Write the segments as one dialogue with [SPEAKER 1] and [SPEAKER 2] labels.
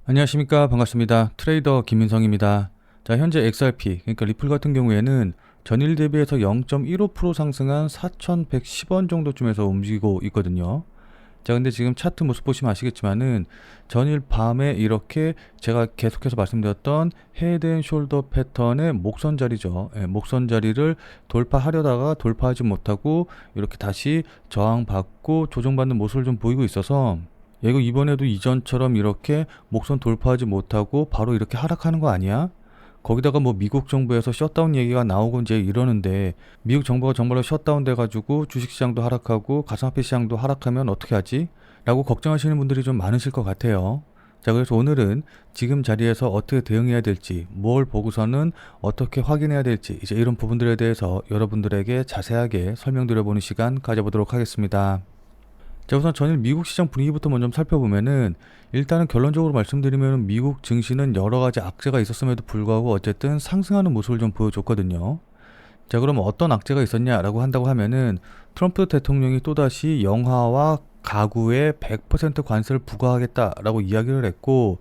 [SPEAKER 1] 안녕하십니까. 반갑습니다. 트레이더 김민성입니다. 자, 현재 XRP, 그러니까 리플 같은 경우에는 전일 대비해서 0.15% 상승한 4,110원 정도쯤에서 움직이고 있거든요. 자, 근데 지금 차트 모습 보시면 아시겠지만은 전일 밤에 이렇게 제가 계속해서 말씀드렸던 헤드 앤 숄더 패턴의 목선 자리죠. 예, 목선 자리를 돌파하려다가 돌파하지 못하고 이렇게 다시 저항받고 조정받는 모습을 좀 보이고 있어서 이거 이번에도 이전처럼 이렇게 목선 돌파하지 못하고 바로 이렇게 하락하는 거 아니야? 거기다가 뭐 미국 정부에서 셧다운 얘기가 나오고 이제 이러는데 미국 정부가 정말로 셧다운 돼가지고 주식시장도 하락하고 가상화폐 시장도 하락하면 어떻게 하지? 라고 걱정하시는 분들이 좀 많으실 것 같아요. 자, 그래서 오늘은 지금 자리에서 어떻게 대응해야 될지, 뭘 보고서는 어떻게 확인해야 될지, 이제 이런 부분들에 대해서 여러분들에게 자세하게 설명드려보는 시간 가져보도록 하겠습니다. 자, 우선 전일 미국 시장 분위기부터 먼저 살펴보면은 일단은 결론적으로 말씀드리면 미국 증시는 여러 가지 악재가 있었음에도 불구하고 어쨌든 상승하는 모습을 좀 보여줬거든요. 자, 그럼 어떤 악재가 있었냐라고 한다고 하면은 트럼프 대통령이 또다시 영화와 가구에 100% 관세를 부과하겠다라고 이야기를 했고,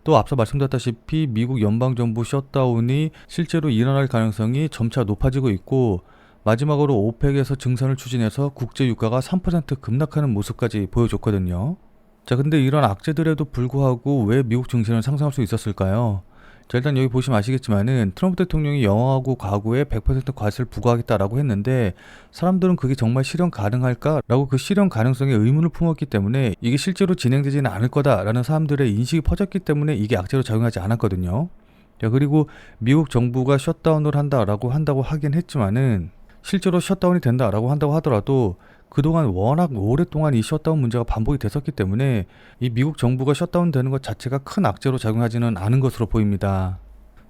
[SPEAKER 1] 또 앞서 말씀드렸다시피 미국 연방정부 셧다운이 실제로 일어날 가능성이 점차 높아지고 있고, 마지막으로 오펙에서 증산을 추진해서 국제 유가가 3% 급락하는 모습까지 보여줬거든요. 자, 근데 이런 악재들에도 불구하고 왜 미국 증시는 상승할 수 있었을까요? 자, 일단 여기 보시면 아시겠지만은 트럼프 대통령이 영화하고 가구에 100% 과세를 부과하겠다라고 했는데 사람들은 그게 정말 실현 가능할까라고 그 실현 가능성에 의문을 품었기 때문에 이게 실제로 진행되지는 않을 거다라는 사람들의 인식이 퍼졌기 때문에 이게 악재로 작용하지 않았거든요. 자, 그리고 미국 정부가 셧다운을 한다고 하긴 했지만은 실제로 셧다운이 된다라고 한다고 하더라도 그동안 워낙 오랫동안 이 셧다운 문제가 반복이 됐었기 때문에 이 미국 정부가 셧다운 되는 것 자체가 큰 악재로 작용하지는 않은 것으로 보입니다.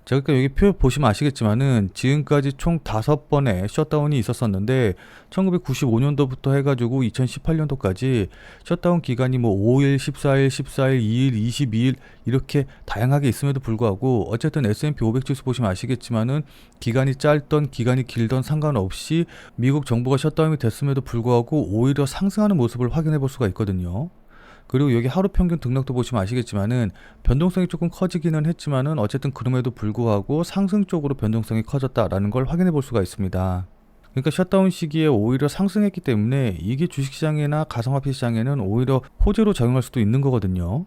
[SPEAKER 1] 제가 그러니까 여기 표 보시면 아시겠지만은 지금까지 총 5번의 셧다운이 있었었는데 1995년도부터 해가지고 2018년도까지 셧다운 기간이 뭐 5일, 14일, 14일, 2일, 22일 이렇게 다양하게 있음에도 불구하고 어쨌든 S&P 500 지수 보시면 아시겠지만은 기간이 짧던 기간이 길던 상관없이 미국 정부가 셧다운이 됐음에도 불구하고 오히려 상승하는 모습을 확인해 볼 수가 있거든요. 그리고 여기 하루 평균 등락도 보시면 아시겠지만은 변동성이 조금 커지기는 했지만은 어쨌든 그럼에도 불구하고 상승 쪽으로 변동성이 커졌다라는 걸 확인해 볼 수가 있습니다. 그러니까 셧다운 시기에 오히려 상승했기 때문에 이게 주식시장이나 가상화폐 시장에는 오히려 호재로 작용할 수도 있는 거거든요.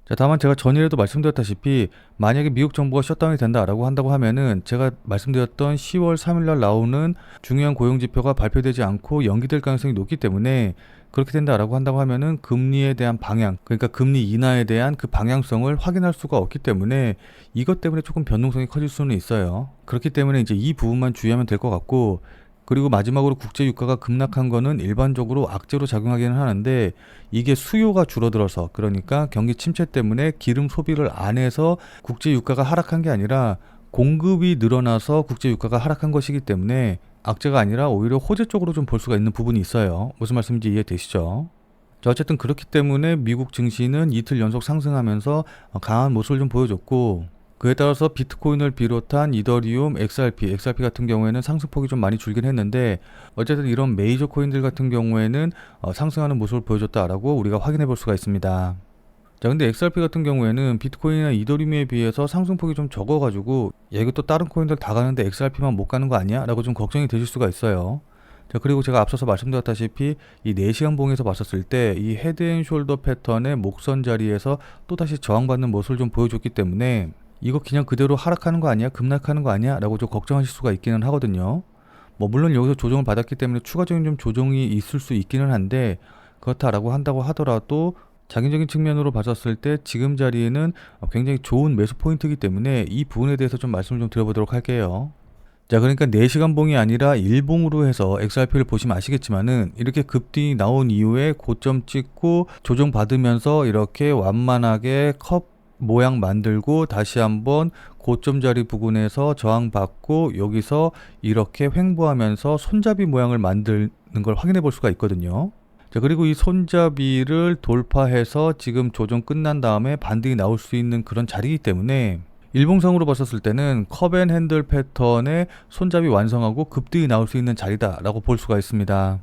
[SPEAKER 1] 자, 다만 제가 전일에도 말씀드렸다시피 만약에 미국 정부가 셧다운이 된다라고 한다고 하면은 제가 말씀드렸던 10월 3일날 나오는 중요한 고용지표가 발표되지 않고 연기될 가능성이 높기 때문에 그렇게 된다라고 한다고 하면은 금리에 대한 방향, 그러니까 금리 인하에 대한 그 방향성을 확인할 수가 없기 때문에 이것 때문에 조금 변동성이 커질 수는 있어요. 그렇기 때문에 이제 이 부분만 주의하면 될 것 같고, 그리고 마지막으로 국제 유가가 급락한 거는 일반적으로 악재로 작용하기는 하는데 이게 수요가 줄어들어서, 그러니까 경기 침체 때문에 기름 소비를 안 해서 국제 유가가 하락한 게 아니라 공급이 늘어나서 국제 유가가 하락한 것이기 때문에 악재가 아니라 오히려 호재 쪽으로 좀 볼 수가 있는 부분이 있어요. 무슨 말씀인지 이해되시죠? 자, 어쨌든 그렇기 때문에 미국 증시는 이틀 연속 상승하면서 강한 모습을 좀 보여줬고, 그에 따라서 비트코인을 비롯한 이더리움, XRP 같은 경우에는 상승폭이 좀 많이 줄긴 했는데 어쨌든 이런 메이저 코인들 같은 경우에는 상승하는 모습을 보여줬다라고 우리가 확인해 볼 수가 있습니다. 자, 근데 XRP 같은 경우에는 비트코인이나 이더리움에 비해서 상승폭이 좀 적어가지고 야, 이거 또 다른 코인들 다 가는데 XRP만 못 가는 거 아니야? 라고 좀 걱정이 되실 수가 있어요. 자, 그리고 제가 앞서서 말씀드렸다시피 이 4시간 봉에서 봤었을 때 이 헤드 앤 숄더 패턴의 목선 자리에서 또다시 저항받는 모습을 좀 보여줬기 때문에 이거 그냥 그대로 하락하는 거 아니야? 급락하는 거 아니야? 라고 좀 걱정하실 수가 있기는 하거든요. 뭐 물론 여기서 조정을 받았기 때문에 추가적인 좀 조정이 있을 수 있기는 한데 그렇다라고 한다고 하더라도 장기적인 측면으로 봤었을 때 지금 자리에는 굉장히 좋은 매수 포인트이기 때문에 이 부분에 대해서 좀 말씀을 좀 드려보도록 할게요. 자, 그러니까 4시간 봉이 아니라 일봉으로 해서 XRP를 보시면 아시겠지만은 이렇게 급등이 나온 이후에 고점 찍고 조정 받으면서 이렇게 완만하게 컵 모양 만들고 다시 한번 고점 자리 부근에서 저항받고 여기서 이렇게 횡보하면서 손잡이 모양을 만드는 걸 확인해 볼 수가 있거든요. 자, 그리고 이 손잡이를 돌파해서 지금 조정 끝난 다음에 반등이 나올 수 있는 그런 자리이기 때문에 일봉상으로 봤었을 때는 컵앤핸들 패턴의 손잡이 완성하고 급등이 나올 수 있는 자리다라고 볼 수가 있습니다.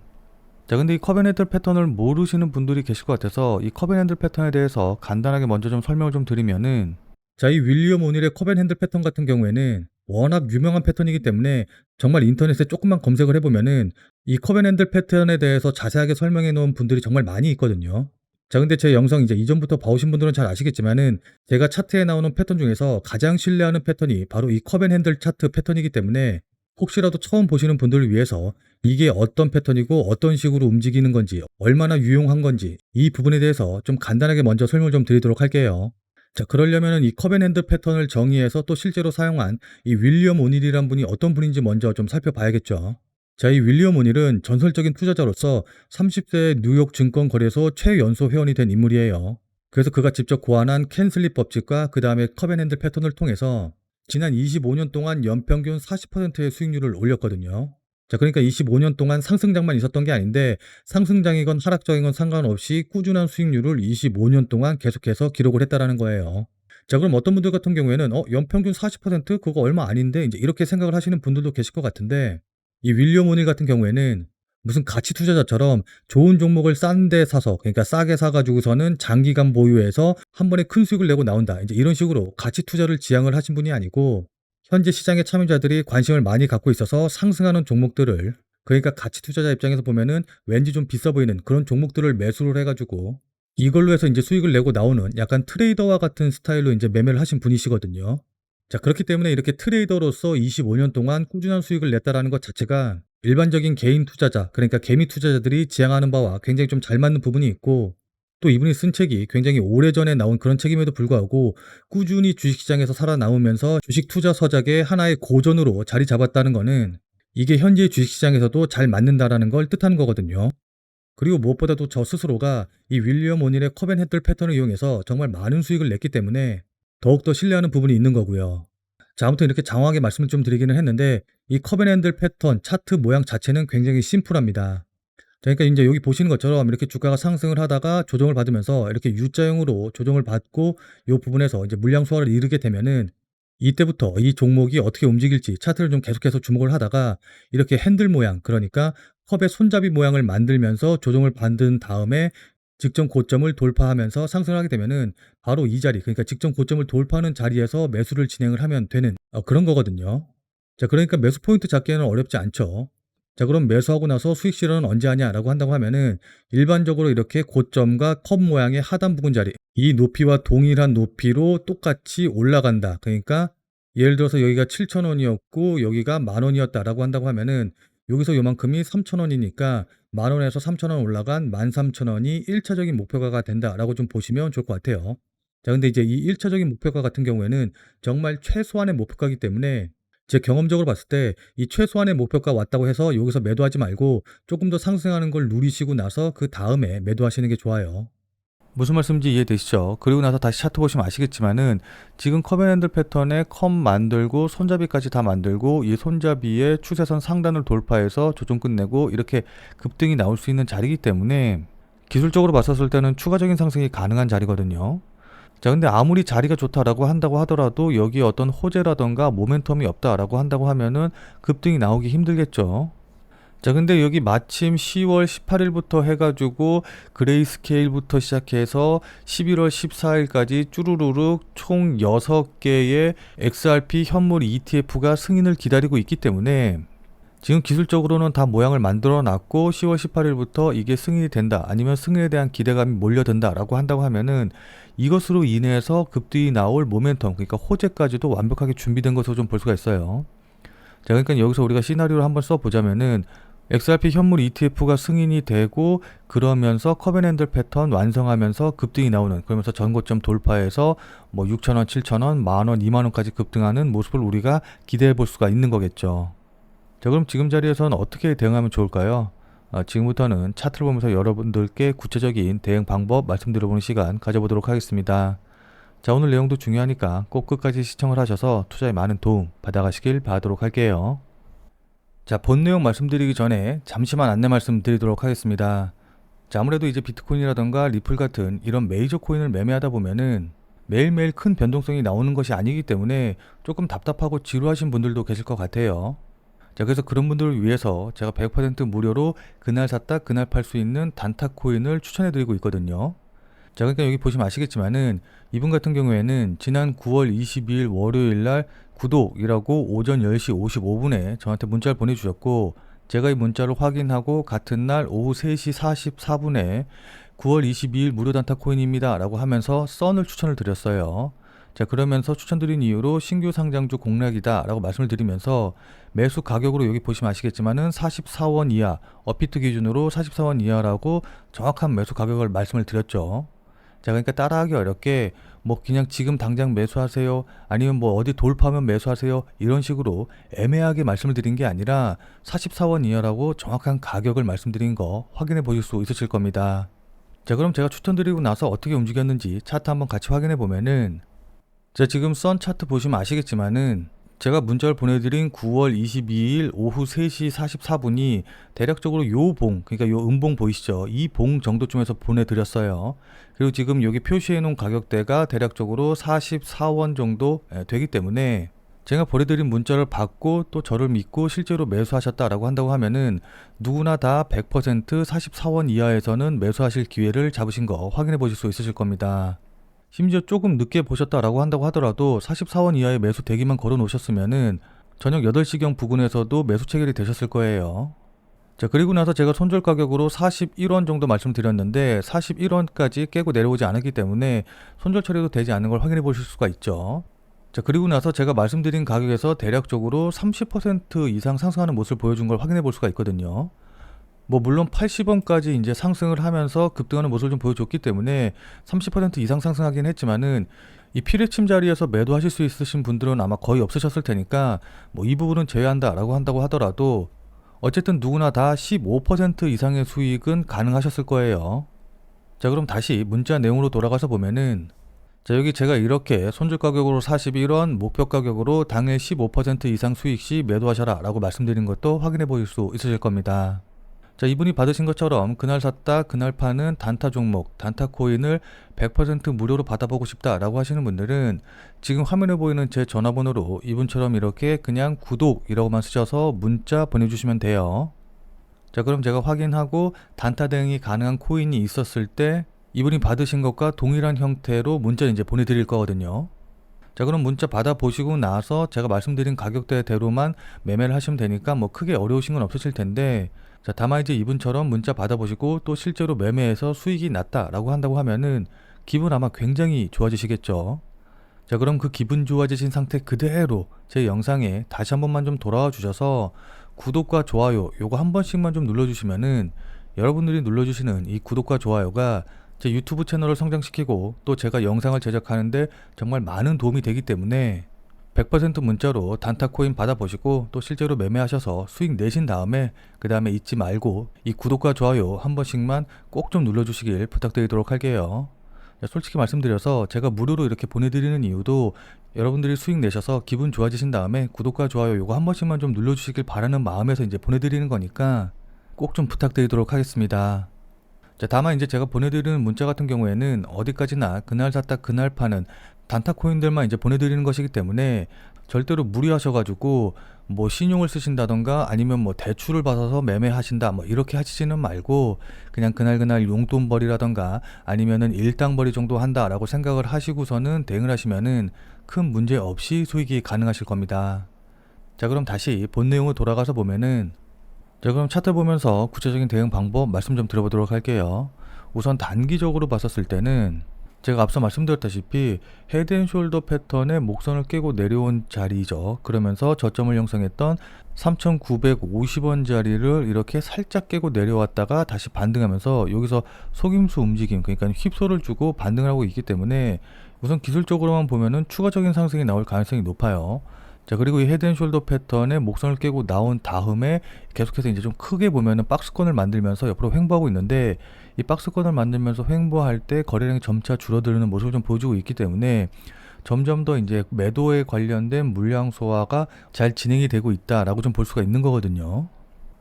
[SPEAKER 1] 자, 근데 이 컵앤 핸들 패턴을 모르시는 분들이 계실 것 같아서 이 컵앤 핸들 패턴에 대해서 간단하게 먼저 좀 설명을 좀 드리면은, 자, 이 윌리엄 오닐의 컵앤 핸들 패턴 같은 경우에는 워낙 유명한 패턴이기 때문에 정말 인터넷에 조금만 검색을 해보면은 이 컵앤 핸들 패턴에 대해서 자세하게 설명해 놓은 분들이 정말 많이 있거든요. 자, 근데 제 영상 이제 이전부터 봐오신 분들은 잘 아시겠지만은 제가 차트에 나오는 패턴 중에서 가장 신뢰하는 패턴이 바로 이 컵앤 핸들 차트 패턴이기 때문에 혹시라도 처음 보시는 분들을 위해서 이게 어떤 패턴이고 어떤 식으로 움직이는 건지, 얼마나 유용한 건지 이 부분에 대해서 좀 간단하게 먼저 설명을 좀 드리도록 할게요. 자, 그러려면 이 컵앤핸드 패턴을 정의해서 또 실제로 사용한 이 윌리엄 오닐이란 분이 어떤 분인지 먼저 좀 살펴봐야겠죠. 자, 이 윌리엄 오닐은 전설적인 투자자로서 30세 뉴욕 증권거래소 최연소 회원이 된 인물이에요. 그래서 그가 직접 고안한 캔슬립 법칙과 그 다음에 컵앤핸드 패턴을 통해서 지난 25년 동안 연평균 40%의 수익률을 올렸거든요. 자, 그러니까 25년 동안 상승장만 있었던 게 아닌데 상승장이건 하락장이건 상관없이 꾸준한 수익률을 25년 동안 계속해서 기록을 했다라는 거예요. 자, 그럼 어떤 분들 같은 경우에는 연평균 40% 그거 얼마 아닌데 이제 이렇게 생각을 하시는 분들도 계실 것 같은데, 이 윌리엄 오닐 같은 경우에는 무슨 가치 투자자처럼 좋은 종목을 싼 데 사서, 그러니까 싸게 사가지고서는 장기간 보유해서 한 번에 큰 수익을 내고 나온다, 이제 이런 식으로 가치 투자를 지향을 하신 분이 아니고, 현재 시장의 참여자들이 관심을 많이 갖고 있어서 상승하는 종목들을, 그러니까 가치 투자자 입장에서 보면은 왠지 좀 비싸 보이는 그런 종목들을 매수를 해가지고 이걸로 해서 이제 수익을 내고 나오는 약간 트레이더와 같은 스타일로 이제 매매를 하신 분이시거든요. 자, 그렇기 때문에 이렇게 트레이더로서 25년 동안 꾸준한 수익을 냈다라는 것 자체가 일반적인 개인 투자자, 그러니까 개미 투자자들이 지향하는 바와 굉장히 좀 잘 맞는 부분이 있고, 또 이분이 쓴 책이 굉장히 오래전에 나온 그런 책임에도 불구하고 꾸준히 주식시장에서 살아남으면서 주식 투자 서적의 하나의 고전으로 자리 잡았다는 거는 이게 현재 주식시장에서도 잘 맞는다라는 걸 뜻하는 거거든요. 그리고 무엇보다도 저 스스로가 이 윌리엄 오닐의 컵앤핸들 패턴을 이용해서 정말 많은 수익을 냈기 때문에 더욱더 신뢰하는 부분이 있는 거고요. 자, 아무튼 이렇게 장황하게 말씀을 좀 드리기는 했는데 이 컵앤핸들 패턴 차트 모양 자체는 굉장히 심플합니다. 그러니까 이제 여기 보시는 것처럼 이렇게 주가가 상승을 하다가 조정을 받으면서 이렇게 U자형으로 조정을 받고 이 부분에서 이제 물량 소화를 이루게 되면은 이때부터 이 종목이 어떻게 움직일지 차트를 좀 계속해서 주목을 하다가 이렇게 핸들 모양, 그러니까 컵의 손잡이 모양을 만들면서 조정을 받은 다음에 직전 고점을 돌파하면서 상승을 하게 되면은 바로 이 자리, 그러니까 직전 고점을 돌파하는 자리에서 매수를 진행을 하면 되는 그런 거거든요. 자, 그러니까 매수 포인트 잡기에는 어렵지 않죠. 자, 그럼 매수하고 나서 수익 실현은 언제 하냐라고 한다고 하면은 일반적으로 이렇게 고점과 컵 모양의 하단 부분 자리, 이 높이와 동일한 높이로 똑같이 올라간다. 그러니까 예를 들어서 여기가 7,000원이었고 여기가 10,000원이었다라고 한다고 하면은 여기서 요만큼이 3,000원이니까 10,000원에서 3,000원 올라간 13,000원이 1차적인 목표가가 된다라고 좀 보시면 좋을 것 같아요. 자, 근데 이제 이 1차적인 목표가 같은 경우에는 정말 최소한의 목표가이기 때문에 제 경험적으로 봤을 때 이 최소한의 목표가 왔다고 해서 여기서 매도하지 말고 조금 더 상승하는 걸 누리시고 나서 그 다음에 매도하시는 게 좋아요. 무슨 말씀인지 이해되시죠? 그리고 나서 다시 차트 보시면 아시겠지만은 지금 컵앤핸들 패턴에 컵 만들고 손잡이까지 다 만들고 이 손잡이에 추세선 상단을 돌파해서 조정 끝내고 이렇게 급등이 나올 수 있는 자리이기 때문에 기술적으로 봤었을 때는 추가적인 상승이 가능한 자리거든요. 자, 근데 아무리 자리가 좋다라고 한다고 하더라도 여기에 어떤 호재라던가 모멘텀이 없다라고 한다고 하면은 급등이 나오기 힘들겠죠. 자, 근데 여기 마침 10월 18일부터 해가지고 그레이스케일부터 시작해서 11월 14일까지 쭈루루룩 총 6개의 XRP 현물 ETF가 승인을 기다리고 있기 때문에 지금 기술적으로는 다 모양을 만들어 놨고 10월 18일부터 이게 승인이 된다, 아니면 승인에 대한 기대감이 몰려든다 라고 한다고 하면은 이것으로 인해서 급등이 나올 모멘텀, 그러니까 호재까지도 완벽하게 준비된 것으로 좀 볼 수가 있어요. 자, 그러니까 여기서 우리가 시나리오를 한번 써보자면은 XRP 현물 ETF가 승인이 되고 그러면서 컵앤핸들 패턴 완성하면서 급등이 나오는, 그러면서 전고점 돌파해서 뭐 6,000원, 7,000원, 만원, 2만원까지 급등하는 모습을 우리가 기대해 볼 수가 있는 거겠죠. 자, 그럼 지금 자리에서는 어떻게 대응하면 좋을까요? 지금부터는 차트를 보면서 여러분들께 구체적인 대응 방법 말씀드려보는 시간 가져보도록 하겠습니다. 자, 오늘 내용도 중요하니까 꼭 끝까지 시청을 하셔서 투자에 많은 도움 받아가시길 바라도록 할게요. 자, 본 내용 말씀드리기 전에 잠시만 안내 말씀드리도록 하겠습니다. 자, 아무래도 이제 비트코인이라던가 리플 같은 이런 메이저 코인을 매매하다 보면은 매일매일 큰 변동성이 나오는 것이 아니기 때문에 조금 답답하고 지루하신 분들도 계실 것 같아요. 자, 그래서 그런 분들을 위해서 제가 100% 무료로 그날 샀다 그날 팔 수 있는 단타 코인을 추천해 드리고 있거든요. 자, 그러니까 여기 보시면 아시겠지만은 이분 같은 경우에는 지난 9월 22일 월요일 날 구독이라고 오전 10시 55분에 저한테 문자를 보내주셨고, 제가 이 문자를 확인하고 같은 날 오후 3시 44분에 9월 22일 무료 단타 코인입니다 라고 하면서 썬을 추천을 드렸어요. 자, 그러면서 추천드린 이유로 신규 상장주 공략이다 라고 말씀을 드리면서 매수 가격으로 여기 보시면 아시겠지만은 44원 이하, 업비트 기준으로 44원 이하라고 정확한 매수 가격을 말씀을 드렸죠. 자, 그러니까 따라하기 어렵게 뭐 그냥 지금 당장 매수하세요, 아니면 뭐 어디 돌파하면 매수하세요, 이런 식으로 애매하게 말씀을 드린 게 아니라 44원 이하라고 정확한 가격을 말씀드린 거 확인해 보실 수 있으실 겁니다. 자, 그럼 제가 추천드리고 나서 어떻게 움직였는지 차트 한번 같이 확인해 보면은, 자, 지금 선 차트 보시면 아시겠지만은 제가 문자를 보내드린 9월 22일 오후 3시 44분이 대략적으로 요 봉, 그러니까 요 음봉 보이시죠? 이 봉 정도쯤에서 보내드렸어요. 그리고 지금 여기 표시해 놓은 가격대가 대략적으로 44원 정도 되기 때문에 제가 보내드린 문자를 받고 또 저를 믿고 실제로 매수하셨다라고 한다고 하면은 누구나 다 100% 44원 이하에서는 매수하실 기회를 잡으신 거 확인해 보실 수 있으실 겁니다. 심지어 조금 늦게 보셨다라고 한다고 하더라도 44원 이하의 매수 대기만 걸어 놓으셨으면은 저녁 8시경 부근에서도 매수 체결이 되셨을 거예요. 자, 그리고 나서 제가 손절 가격으로 41원 정도 말씀드렸는데 41원까지 깨고 내려오지 않았기 때문에 손절 처리도 되지 않는 걸 확인해 보실 수가 있죠. 자, 그리고 나서 제가 말씀드린 가격에서 대략적으로 30% 이상 상승하는 모습을 보여준 걸 확인해 볼 수가 있거든요. 뭐 물론 80원까지 이제 상승을 하면서 급등하는 모습을 좀 보여줬기 때문에 30% 이상 상승하긴 했지만은 이 피레침 자리에서 매도하실 수 있으신 분들은 아마 거의 없으셨을 테니까 뭐 이 부분은 제외한다라고 한다고 하더라도 어쨌든 누구나 다 15% 이상의 수익은 가능하셨을 거예요. 자, 그럼 다시 문자 내용으로 돌아가서 보면은, 자, 여기 제가 이렇게 손절 가격으로 41원, 목표 가격으로 당일 15% 이상 수익 시 매도하셔라 라고 말씀드린 것도 확인해 보실 수 있으실 겁니다. 자, 이분이 받으신 것처럼 그날 샀다 그날 파는 단타 종목, 단타 코인을 100% 무료로 받아보고 싶다라고 하시는 분들은 지금 화면에 보이는 제 전화번호로 이분처럼 이렇게 그냥 구독이라고만 쓰셔서 문자 보내주시면 돼요. 자, 그럼 제가 확인하고 단타 대응이 가능한 코인이 있었을 때 이분이 받으신 것과 동일한 형태로 문자를 이제 보내드릴 거거든요. 자, 그럼 문자 받아보시고 나서 제가 말씀드린 가격대대로만 매매를 하시면 되니까 뭐 크게 어려우신 건 없으실 텐데, 자, 다만 이제 이분처럼 문자 받아보시고 또 실제로 매매해서 수익이 났다라고 한다고 하면은 기분 아마 굉장히 좋아지시겠죠. 자, 그럼 그 기분 좋아지신 상태 그대로 제 영상에 다시 한 번만 좀 돌아와 주셔서 구독과 좋아요 요거 한 번씩만 좀 눌러주시면은 여러분들이 눌러주시는 이 구독과 좋아요가 제 유튜브 채널을 성장시키고 또 제가 영상을 제작하는데 정말 많은 도움이 되기 때문에 100% 문자로 단타 코인 받아보시고 또 실제로 매매하셔서 수익 내신 다음에 그 다음에 잊지 말고 이 구독과 좋아요 한 번씩만 꼭 좀 눌러주시길 부탁드리도록 할게요. 솔직히 말씀드려서 제가 무료로 이렇게 보내드리는 이유도 여러분들이 수익 내셔서 기분 좋아지신 다음에 구독과 좋아요 요거 한 번씩만 좀 눌러주시길 바라는 마음에서 이제 보내드리는 거니까 꼭 좀 부탁드리도록 하겠습니다. 자, 다만 이제 제가 보내드리는 문자 같은 경우에는 어디까지나 그날 샀다 그날 파는 단타 코인들만 이제 보내드리는 것이기 때문에 절대로 무리하셔가지고 뭐 신용을 쓰신다던가 아니면 뭐 대출을 받아서 매매하신다 뭐 이렇게 하시지는 말고 그냥 그날 용돈벌이라던가 아니면은 일당벌이 정도 한다라고 생각을 하시고서는 대응을 하시면은 큰 문제 없이 수익이 가능하실 겁니다. 자, 그럼 다시 본 내용으로 돌아가서 보면은, 자, 그럼 차트 보면서 구체적인 대응 방법 말씀 좀 드려보도록 할게요. 우선 단기적으로 봤었을 때는 제가 앞서 말씀드렸다시피 헤드앤숄더 패턴의 목선을 깨고 내려온 자리죠. 그러면서 저점을 형성했던 3,950원 자리를 이렇게 살짝 깨고 내려왔다가 다시 반등하면서 여기서 속임수 움직임, 그러니까 휩소를 주고 반등을 하고 있기 때문에 우선 기술적으로만 보면은 추가적인 상승이 나올 가능성이 높아요. 자, 그리고 이 헤드앤숄더 패턴의 목선을 깨고 나온 다음에 계속해서 이제 좀 크게 보면은 박스권을 만들면서 옆으로 횡보하고 있는데, 이 박스권을 만들면서 횡보할 때 거래량이 점차 줄어드는 모습을 좀 보여주고 있기 때문에 점점 더 이제 매도에 관련된 물량 소화가 잘 진행이 되고 있다라고 좀 볼 수가 있는 거거든요.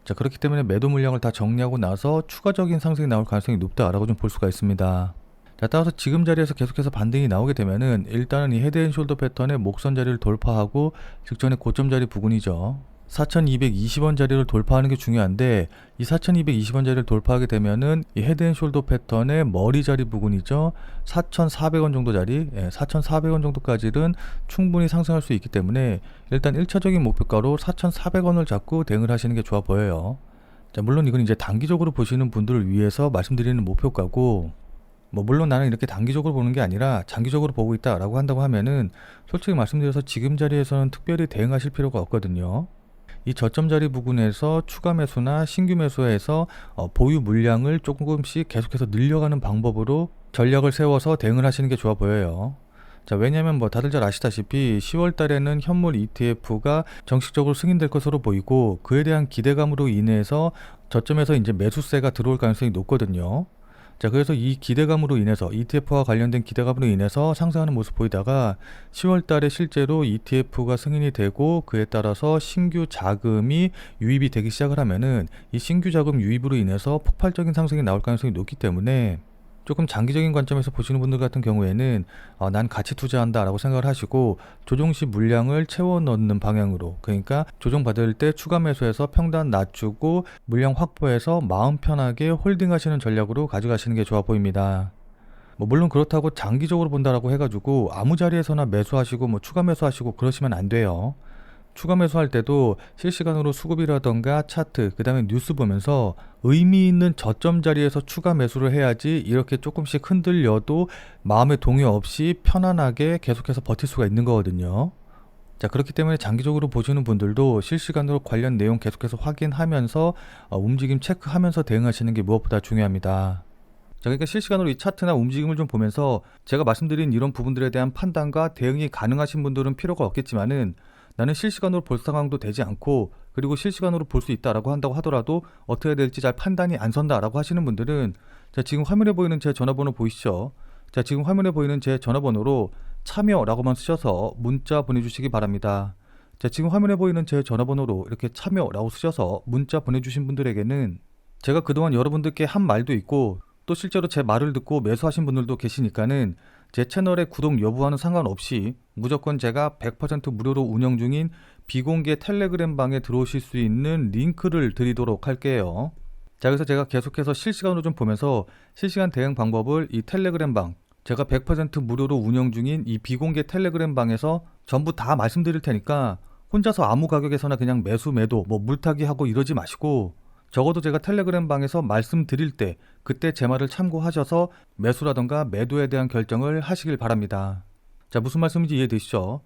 [SPEAKER 1] 자, 그렇기 때문에 매도 물량을 다 정리하고 나서 추가적인 상승이 나올 가능성이 높다라고 좀 볼 수가 있습니다. 자, 따라서 지금 자리에서 계속해서 반등이 나오게 되면은 일단은 이 헤드앤숄더 패턴의 목선 자리를 돌파하고 직전의 고점 자리 부근이죠. 4220원짜리를 돌파하는 게 중요한데, 이 4220원짜리를 돌파하게 되면은 이 헤드앤숄더 패턴의 머리 자리 부근이죠. 4400원 정도짜리, 4400원 정도까지는 충분히 상승할 수 있기 때문에 일단 1차적인 목표가로 4400원을 잡고 대응을 하시는 게 좋아 보여요. 자, 물론 이건 이제 단기적으로 보시는 분들을 위해서 말씀드리는 목표가고, 물론 나는 이렇게 단기적으로 보는 게 아니라 장기적으로 보고 있다라고 한다고 하면은 솔직히 말씀드려서 지금 자리에서는 특별히 대응하실 필요가 없거든요. 이 저점 자리 부근에서 추가 매수나 신규 매수해서 보유 물량을 조금씩 계속해서 늘려가는 방법으로 전략을 세워서 대응을 하시는 게 좋아 보여요. 자, 왜냐면 다들 잘 아시다시피 10월 달에는 현물 ETF가 정식적으로 승인될 것으로 보이고, 그에 대한 기대감으로 인해서 저점에서 이제 매수세가 들어올 가능성이 높거든요. 자, 그래서 이 기대감으로 인해서 ETF와 관련된 기대감으로 인해서 상승하는 모습 보이다가 10월 달에 실제로 ETF가 승인이 되고 그에 따라서 신규 자금이 유입이 되기 시작을 하면은 이 신규 자금 유입으로 인해서 폭발적인 상승이 나올 가능성이 높기 때문에 조금 장기적인 관점에서 보시는 분들 같은 경우에는 난 가치 투자한다 라고 생각을 하시고 조정시 물량을 채워 넣는 방향으로, 그러니까 조정받을 때 추가 매수해서 평단 낮추고 물량 확보해서 마음 편하게 홀딩 하시는 전략으로 가져가시는 게 좋아 보입니다. 물론 그렇다고 장기적으로 본다라고 해가지고 아무 자리에서나 매수하시고 추가 매수하시고 그러시면 안 돼요. 추가 매수할 때도 실시간으로 수급이라던가 차트, 그 다음에 뉴스 보면서 의미 있는 저점 자리에서 추가 매수를 해야지 이렇게 조금씩 흔들려도 마음의 동요 없이 편안하게 계속해서 버틸 수가 있는 거거든요. 자, 그렇기 때문에 장기적으로 보시는 분들도 실시간으로 관련 내용 계속해서 확인하면서 움직임 체크하면서 대응하시는 게 무엇보다 중요합니다. 자, 그러니까 실시간으로 이 차트나 움직임을 좀 보면서 제가 말씀드린 이런 부분들에 대한 판단과 대응이 가능하신 분들은 필요가 없겠지만은, 나는 실시간으로 볼 상황도 되지 않고 그리고 실시간으로 볼 수 있다라고 한다고 하더라도 어떻게 해야 될지 잘 판단이 안 선다라고 하시는 분들은, 자, 지금 화면에 보이는 제 전화번호 보이시죠? 자, 지금 화면에 보이는 제 전화번호로 참여라고만 쓰셔서 문자 보내주시기 바랍니다. 자, 지금 화면에 보이는 제 전화번호로 이렇게 참여라고 쓰셔서 문자 보내주신 분들에게는 제가 그동안 여러분들께 한 말도 있고 또 실제로 제 말을 듣고 매수하신 분들도 계시니까는 제 채널의 구독 여부와는 상관없이 무조건 제가 100% 무료로 운영 중인 비공개 텔레그램 방에 들어오실 수 있는 링크를 드리도록 할게요. 자, 그래서 제가 계속해서 실시간으로 좀 보면서 실시간 대응 방법을 이 텔레그램 방, 제가 100% 무료로 운영 중인 이 비공개 텔레그램 방에서 전부 다 말씀드릴 테니까 혼자서 아무 가격에서나 그냥 매수 매도 물타기 하고 이러지 마시고, 적어도 제가 텔레그램 방에서 말씀드릴 때 그때 제 말을 참고하셔서 매수라던가 매도에 대한 결정을 하시길 바랍니다. 자, 무슨 말씀인지 이해되시죠?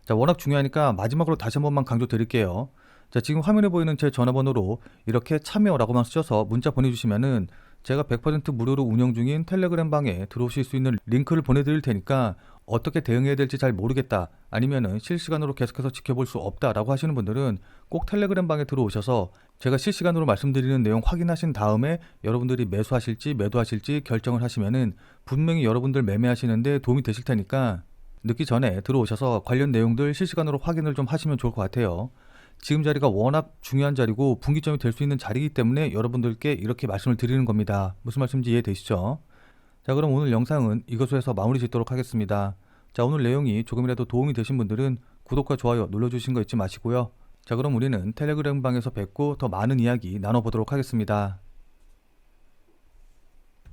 [SPEAKER 1] 자, 워낙 중요하니까 마지막으로 다시 한 번만 강조 드릴게요. 자, 지금 화면에 보이는 제 전화번호로 이렇게 참여라고만 쓰셔서 문자 보내주시면은 제가 100% 무료로 운영 중인 텔레그램 방에 들어오실 수 있는 링크를 보내드릴 테니까 어떻게 대응해야 될지 잘 모르겠다, 아니면은 실시간으로 계속해서 지켜볼 수 없다라고 하시는 분들은 꼭 텔레그램 방에 들어오셔서 제가 실시간으로 말씀드리는 내용 확인하신 다음에 여러분들이 매수하실지 매도하실지 결정을 하시면은 분명히 여러분들 매매하시는데 도움이 되실 테니까 늦기 전에 들어오셔서 관련 내용들 실시간으로 확인을 좀 하시면 좋을 것 같아요. 지금 자리가 워낙 중요한 자리고 분기점이 될 수 있는 자리이기 때문에 여러분들께 이렇게 말씀을 드리는 겁니다. 무슨 말씀인지 이해되시죠? 자, 그럼 오늘 영상은 이것으로 해서 마무리 짓도록 하겠습니다. 자, 오늘 내용이 조금이라도 도움이 되신 분들은 구독과 좋아요 눌러주신 거 잊지 마시고요. 자, 그럼 우리는 텔레그램 방에서 뵙고 더 많은 이야기 나눠보도록 하겠습니다.